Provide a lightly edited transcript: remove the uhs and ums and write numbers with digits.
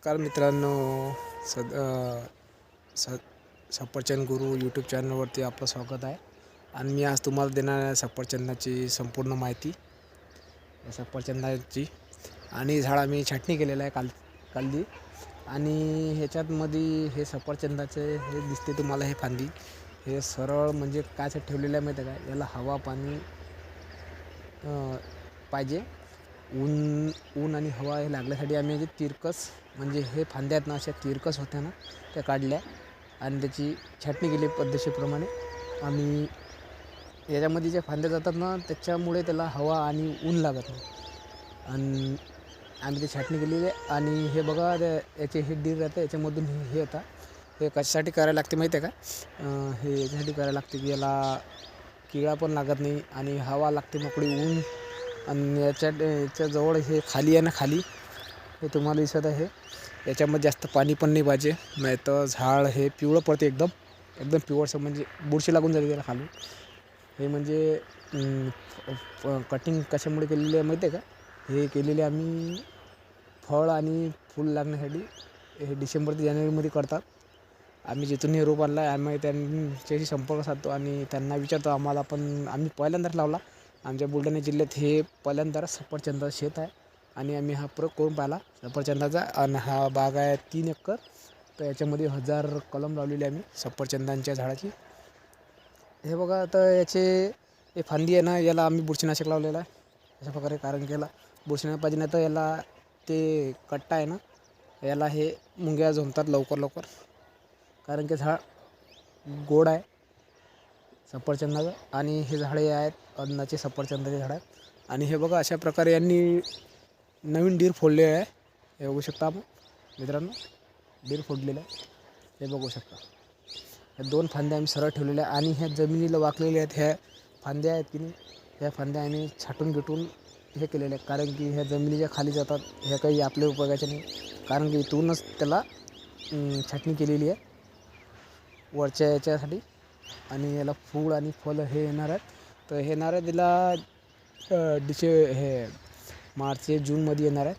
नमस्कार मित्रांनो. सद स सफरचंद गुरु यूट्यूब चॅनलवरती आपलं स्वागत आहे. आणि मी आज तुम्हाला देणार आहे सफरचंदाची संपूर्ण माहिती. सफरचंदाची आणि झाड आम्ही छाटणी केलेलं आहे कालदी. आणि ह्याच्यातमध्ये हे सफरचंदाचे हे दिसते तुम्हाला, हे फांदी हे सरळ म्हणजे कायसाठी ठेवलेलं आहे माहिती आहे का? याला हवा पाणी पाहिजे. ऊन आणि हवा हे लागल्यासाठी आम्ही जे तिरकस म्हणजे हे फांद्या आहेत ना, अशा तिरकस होत्या ना, त्या काढल्या आणि त्याची छाटणी केली पद्धतशीरप्रमाणे. आणि याच्यामध्ये ज्या फांद्या जातात ना, त्याच्यामुळे त्याला हवा आणि ऊन लागत नाही. आणि आम्ही ते छाटणी केलेली आहे. आणि हे बघा, याचे हे डीर राहतं, याच्यामधून हे येतात. हे कशासाठी करायला लागते माहिती आहे का? हे याच्यासाठी करायला लागते की याला किडा पण लागत नाही आणि हवा लागते मोकळी, ऊन. आणि याच्याजवळ हे खाली आहे ना, खाली हे तुम्हाला दिसत आहे, याच्यामध्ये जास्त पाणी पण नाही पाहिजे, नाही तर झाड हे पिवळं पडते, एकदम पिवळसं, म्हणजे बुरशी लागून जाते त्याला खाली. हे म्हणजे कटिंग कशामुळे केलेली आहे माहिती आहे का? हे केलेले आम्ही फळ आणि फूल लागण्यासाठी. हे डिसेंबर ते जानेवारीमध्ये करतात. आम्ही जिथून हे रोप आणला आहे, आम्ही त्यांच्याशी संपर्क साधतो आणि त्यांना विचारतो. आम्ही पहिल्यांदाच लावला. आमच्या बुलढाणा जिल्ह्यात हे पहिल्यांदा सफरचंदाचं शेत आहे आणि आम्ही हा प्रयोग करून पाहिला सफरचंदाचा. आणि हा बाग आहे 3 एकर. तर याच्यामध्ये 1000 कलम लावलेली आम्ही सफरचंदांच्या झाडाची. हे बघा, तर याचे हे फांदी आहे ना, याला आम्ही बुरशीनाशक लावलेलं आहे अशा प्रकारे. कारण की याला बुरशीनाशक पाहिजे, नाही तर याला ते कट्टा आहे ना, याला हे मुंग्या झोंबतात लवकर. कारण की झाड गोड आहे सफरचंदाचं. आणि हे झाडे आहेत अन्नाचे, सफरचंदाचे झाड आहेत. आणि हे बघा, अशा प्रकारे यांनी नवीन डीर फोडले आहे. हे बघू शकता आपण मित्रांनो, डीर फोडलेलं आहे, हे बघू शकता. ह्या 2 फांद्या आम्ही सरळ ठेवलेल्या आहे. आणि ह्या जमिनीला वाकलेल्या आहेत ह्या फांद्या आहेत की नाही, ह्या फांद्या आम्ही छाटून हे केलेल्या आहेत. कारण की ह्या जमिनीच्या खाली जातात, ह्या काही आपल्या उपयोगाच्या नाही. कारण की इथूनच त्याला छाटणी केलेली आहे वरच्या याच्यासाठी. आणि याला फूल आणि फळं हे येणार आहेत. तर हे येणार आहे तिला हे मार्च जूनमध्ये येणार आहे.